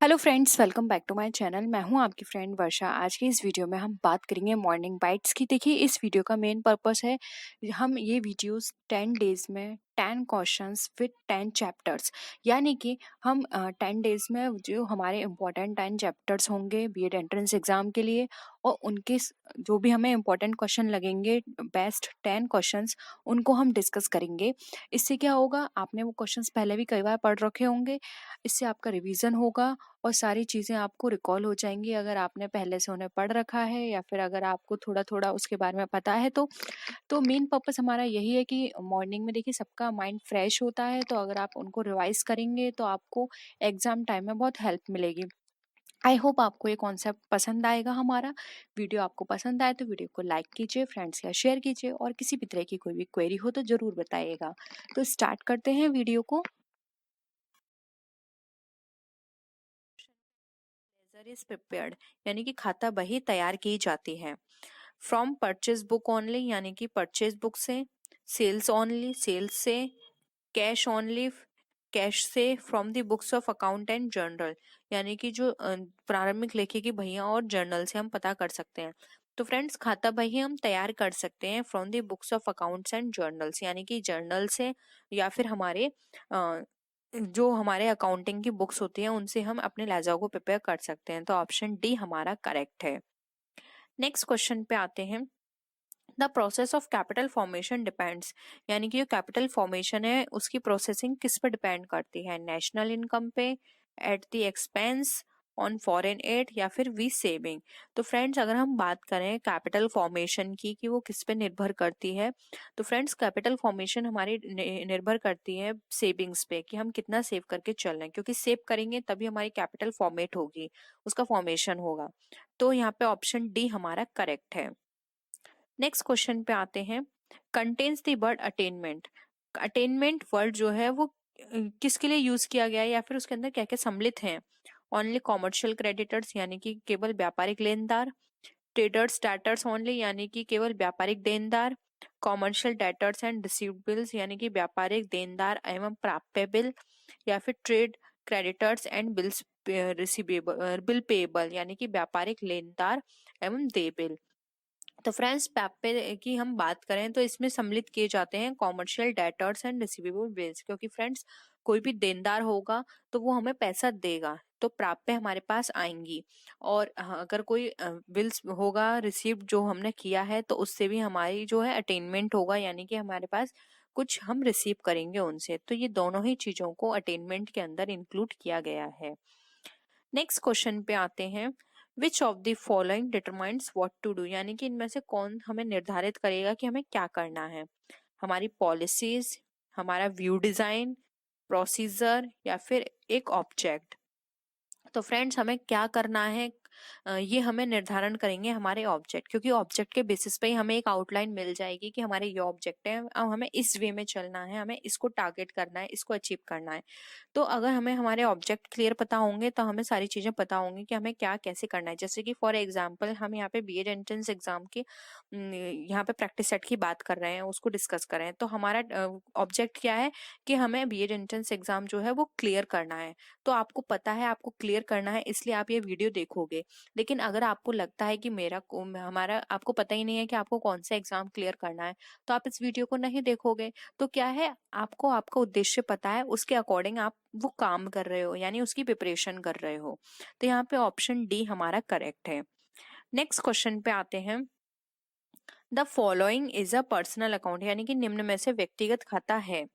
Hello friends, welcome back to my channel. मैं हूं आपकी फ्रेंड वर्षा। आज की इस वीडियो में हम बात करेंगे मॉर्निंग बाइट्स की। देखिए, इस वीडियो का मेन पर्पस है हम ये वीडियोस 10 डेज में 10 क्वेश्चंस विद 10 चैप्टर्स, यानी कि हम 10 डेज में जो हमारे इम्पोर्टेंट 10 चैप्टर्स होंगे बीएड एंट्रेंस एग्जाम के लिए, और उनके जो भी हमें इम्पोर्टेंट क्वेश्चन लगेंगे, बेस्ट 10 क्वेश्चंस, उनको हम डिस्कस करेंगे। इससे क्या होगा, आपने वो क्वेश्चंस पहले भी कई बार पढ़ रखे होंगे, इससे आपका रिवीजन होगा और सारी चीज़ें आपको रिकॉल हो जाएंगी अगर आपने पहले से उन्हें पढ़ रखा है, या फिर अगर आपको थोड़ा थोड़ा उसके बारे में पता है। तो मेन पर्पस हमारा यही है कि मॉर्निंग में देखिए सबका माइंड फ्रेश होता है, तो अगर आप उनको रिवाइज करेंगे तो आपको एग्जाम टाइम में बहुत हेल्प मिलेगी। आई होप आपको ये कॉन्सेप्ट पसंद आएगा। हमारा वीडियो आपको पसंद आए तो वीडियो को लाइक कीजिए, फ्रेंड्स के साथ शेयर कीजिए, और किसी भी तरह की कोई भी क्वेरी हो तो ज़रूर बताइएगा। तो स्टार्ट करते हैं वीडियो को। लेजर इज प्रिपेयर्ड, यानी कि खाता बही तैयार की जाती है। फ्रॉम परचेज बुक ओनली, यानी कि परचेज बुक से। सेल्स ओनली, सेल्स से। कैश ओनली, कैश से। From the books of account and journal, यानी कि जो प्रारंभिक लेखे की बहियां और जर्नल से हम पता कर सकते हैं। तो फ्रेंड्स, खाता बही हम तैयार कर सकते हैं from the books of accounts and journals, यानी कि जर्नल से, या फिर हमारे जो हमारे अकाउंटिंग की बुक्स होती हैं उनसे हम अपने लेजर को प्रिपेयर कर सकते हैं। तो ऑप्शन डी हमारा करेक्ट है। नेक्स्ट क्वेश्चन पे आते हैं। The process of capital formation depends, यानी कि जो कैपिटल फॉर्मेशन है उसकी प्रोसेसिंग किस पे डिपेंड करती है? नेशनल इनकम पे, at the expense, on foreign add, या फिर वी सेविंग। तो फ्रेंड्स, अगर हम बात करें कैपिटल फॉर्मेशन की कि वो किस पे निर्भर करती है, तो फ्रेंड्स कैपिटल फॉर्मेशन हमारी निर्भर करती है सेविंग्स पे, कि हम कितना सेव करके चल रहे हैं, क्योंकि सेव करेंगे तभी हमारी कैपिटल फॉर्मेट होगी, उसका फॉर्मेशन होगा। तो यहाँ पे ऑप्शन डी हमारा करेक्ट है। नेक्स्ट क्वेश्चन पे आते हैं। Contains the word attainment. Attainment word जो है वो किसके लिए यूज किया गया है, या फिर उसके अंदर क्या क्या सम्मिलित हैं? ओनली कॉमर्शियल क्रेडिटर्स, यानी कि केवल व्यापारिक लेनदार। ट्रेडर्स डेटर्स ओनली, यानी कि केवल व्यापारिक देनदार। कॉमर्शियल डेटर्स एंड रिसीवेबल्स, यानी कि व्यापारिक देनदार एवं प्राप्य बिल। या फिर trade creditors and bills receivable, bill payable, यानी कि व्यापारिक लेनदार एवं देय बिल। तो फ्रेंड्स, पे की हम बात करें तो इसमें सम्मिलित किए जाते हैं commercial debtors and receivable bills, क्योंकि फ्रेंड्स कोई भी देनदार होगा तो वो हमें पैसा देगा, तो प्राप्य हमारे पास आएंगी। और अगर कोई बिल्स होगा रिसीव्ड जो हमने किया है, तो उससे भी हमारी जो है अटेनमेंट होगा, यानी कि हमारे पास कुछ हम रिसीव करेंगे उनसे। तो ये दोनों ही चीजों को अटेनमेंट के अंदर इंक्लूड किया गया है। नेक्स्ट क्वेश्चन पे आते हैं। Which of the following determines what to do, यानी कि इनमें से कौन हमें निर्धारित करेगा कि हमें क्या करना है? हमारी पॉलिसीज, हमारा व्यू डिजाइन, प्रोसीजर, या फिर एक ऑब्जेक्ट। तो फ्रेंड्स, हमें क्या करना है, ये हमें निर्धारण करेंगे हमारे ऑब्जेक्ट, क्योंकि ऑब्जेक्ट के बेसिस पे ही हमें एक आउटलाइन मिल जाएगी कि हमारे ये ऑब्जेक्ट है, अब हमें इस वे में चलना है, हमें इसको टारगेट करना है, इसको अचीव करना है। तो अगर हमें हमारे ऑब्जेक्ट क्लियर पता होंगे तो हमें सारी चीजें पता होंगी कि हमें क्या कैसे करना है। जैसे कि फॉर एग्जांपल हम यहाँ पे बीएड एंट्रेंस एग्जाम की यहाँ पे प्रैक्टिस सेट की बात कर रहे हैं, उसको डिस्कस कर रहे हैं। तो हमारा ऑब्जेक्ट क्या है कि हमें बीएड एंट्रेंस एग्जाम जो है वो क्लियर करना है। तो आपको पता है आपको क्लियर करना है, इसलिए आप ये वीडियो देखोगे। लेकिन अगर आपको लगता है कि हमारा आपको पता ही नहीं है कि आपको कौन सा एग्जाम क्लियर करना है, तो आप इस वीडियो को नहीं देखोगे। तो क्या है, आपको आपका उद्देश्य पता है, उसके अकॉर्डिंग आप वो काम कर रहे हो, यानी उसकी प्रिपरेशन कर रहे हो। तो यहाँ पे ऑप्शन डी हमारा करेक्ट है। नेक्स्ट क्वेश्चन पे आते हैं। The following is a personal account, यानी कि निम्न में से व्यक्तिगत खाता है?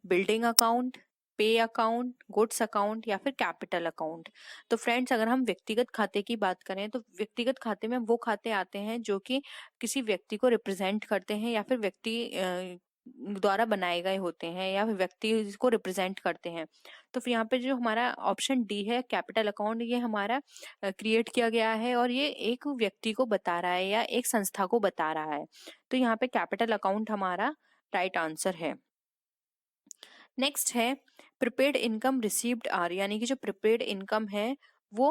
बिल्डिंग अकाउंट, पे अकाउंट, गुड्स अकाउंट, या फिर कैपिटल अकाउंट। तो फ्रेंड्स, अगर हम व्यक्तिगत खाते की बात करें तो व्यक्तिगत खाते में वो खाते आते हैं जो कि किसी व्यक्ति को रिप्रेजेंट करते हैं, या फिर व्यक्ति द्वारा बनाए गए होते हैं, या फिर व्यक्ति को रिप्रेजेंट करते हैं। तो फिर यहाँ पे जो हमारा ऑप्शन डी है कैपिटल अकाउंट, ये हमारा क्रिएट किया गया है, और ये एक व्यक्ति को बता रहा है या एक संस्था को बता रहा है। तो यहाँ पे कैपिटल अकाउंट हमारा राइट आंसर है। नेक्स्ट है प्रीपेड इनकम रिसीव्ड आर, यानी कि जो प्रीपेड इनकम है वो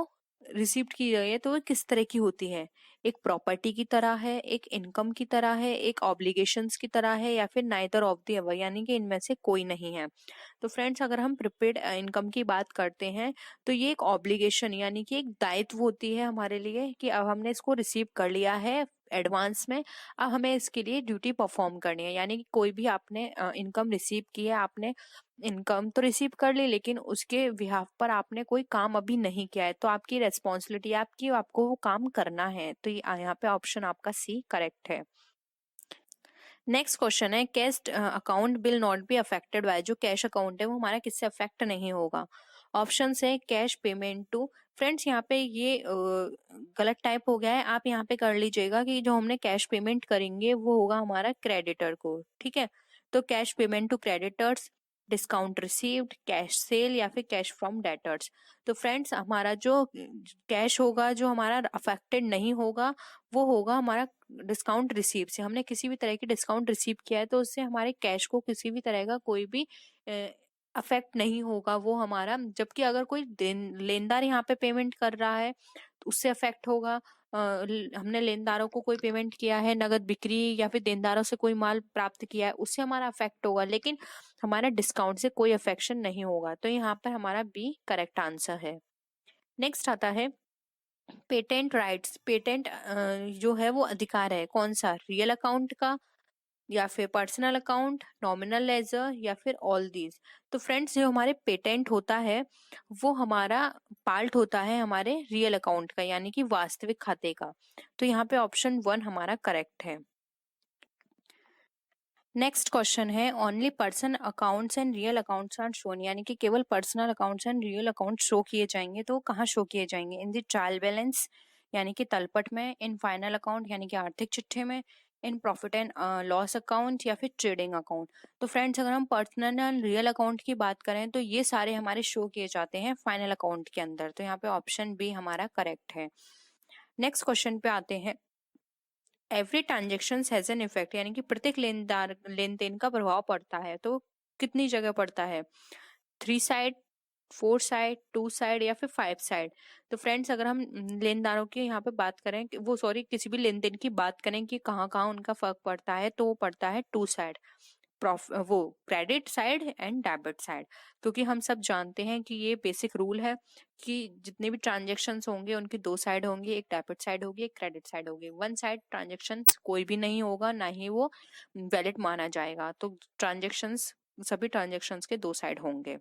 रिसीव्ड की गई है तो वो किस तरह की होती है, एक प्रॉपर्टी की तरह है, एक इनकम की तरह है, एक ऑब्लिगेशंस की तरह है, या फिर नाइदर ऑफ द अबव यानी कि इनमें से कोई नहीं है। तो फ्रेंड्स अगर हम प्रीपेड इनकम की बात करते हैं तो ये एक ऑब्लिगेशन यानी कि एक दायित्व होती है हमारे लिए कि अब हमने इसको रिसीव कर लिया है एडवांस में, अब हमें इसके लिए ड्यूटी परफॉर्म करनी है। यानी कि कोई भी आपने इनकम रिसीव की है, आपने इनकम तो रिसीव कर ली लेकिन उसके बिहाफ पर आपने कोई काम अभी नहीं किया है, तो आपकी रेस्पॉन्सिबिलिटी आपकी, आपको वो काम करना है। तो यहाँ पे ऑप्शन आपका सी करेक्ट है। नेक्स्ट क्वेश्चन है cash account will not be affected by, जो कैश अकाउंट है वो हमारा किससे अफेक्ट नहीं होगा। ऑप्शन है कैश पेमेंट टू। फ्रेंड्स यहाँ पे ये गलत टाइप हो गया है, आप यहाँ पे कर लीजिएगा कि जो हमने कैश पेमेंट करेंगे वो होगा हमारा क्रेडिटर को, ठीक है। तो cash payment to creditors, discount received, cash sale या फिर कैश फ्रॉम डेटर्स। तो फ्रेंड्स हमारा जो कैश होगा जो हमारा अफेक्टेड नहीं होगा वो होगा हमारा डिस्काउंट रिसीव से। हमने किसी भी तरह की डिस्काउंट रिसीव किया है तो उससे हमारे कैश को किसी भी तरह का कोई भी अफेक्ट नहीं होगा वो हमारा। जबकि अगर कोई लेनदार यहाँ पे पेमेंट कर रहा है तो उससे अफेक्ट होगा। हमने लेनदारों को कोई पेमेंट किया है, नगद बिक्री या फिर देनदारों से कोई माल प्राप्त किया है, उससे हमारा अफेक्ट होगा, लेकिन हमारा डिस्काउंट से कोई अफेक्शन नहीं होगा। तो यहाँ पर हमारा बी करेक्ट आंसर है। नेक्स्ट आता है पेटेंट राइट्स। पेटेंट जो है वो अधिकार है कौन सा, रियल अकाउंट का या फिर पर्सनल अकाउंट, नॉमिनल लेजर या फिर ऑल दीज। तो फ्रेंड्स जो हमारे पेटेंट होता है वो हमारा पार्ट होता है हमारे रियल अकाउंट का यानी कि वास्तविक खाते का। तो यहाँ पे ऑप्शन 1 हमारा करेक्ट है। नेक्स्ट क्वेश्चन है only person accounts and real accounts are shown, यानी कि केवल personal accounts and real account show किए जाएंगे। तो कहाँ शो किए जाएंगे, इन द ट्रायल बैलेंस यानी कि तलपट में, इन फाइनल अकाउंट यानी कि आर्थिक चिट्ठे में, in profit and loss account या फिर ट्रेडिंग अकाउंट। तो फ्रेंड्स अगर हम पर्सनल एंड रियल अकाउंट की बात करें तो ये सारे हमारे शो किए जाते हैं फाइनल अकाउंट के अंदर। तो यहाँ पे ऑप्शन बी हमारा करेक्ट है। नेक्स्ट क्वेश्चन पे आते हैं every transaction has an effect, यानी कि प्रत्येक लेन देन का प्रभाव पड़ता है। तो कितनी जगह पड़ता है, 3 साइड, 4 साइड, 2 साइड या फिर 5 साइड। तो फ्रेंड्स अगर हम लेनदारों की यहाँ पे बात करें वो सॉरी किसी भी लेन देन की बात करें कि कहाँ कहाँ उनका फर्क पड़ता है तो वो पड़ता है 2 साइड, वो credit side and debit side. क्योंकि हम सब जानते हैं कि ये बेसिक रूल है कि जितने भी ट्रांजेक्शन्स होंगे उनकी 2 साइड होंगी, एक डेबिट साइड होगी एक क्रेडिट साइड होगी। वन साइड ट्रांजेक्शन कोई भी नहीं होगा, ना ही वो वैलिड माना जाएगा। तो ट्रांजेक्शन्स सभी ट्रांजेक्शन्स के 2 साइड होंगे।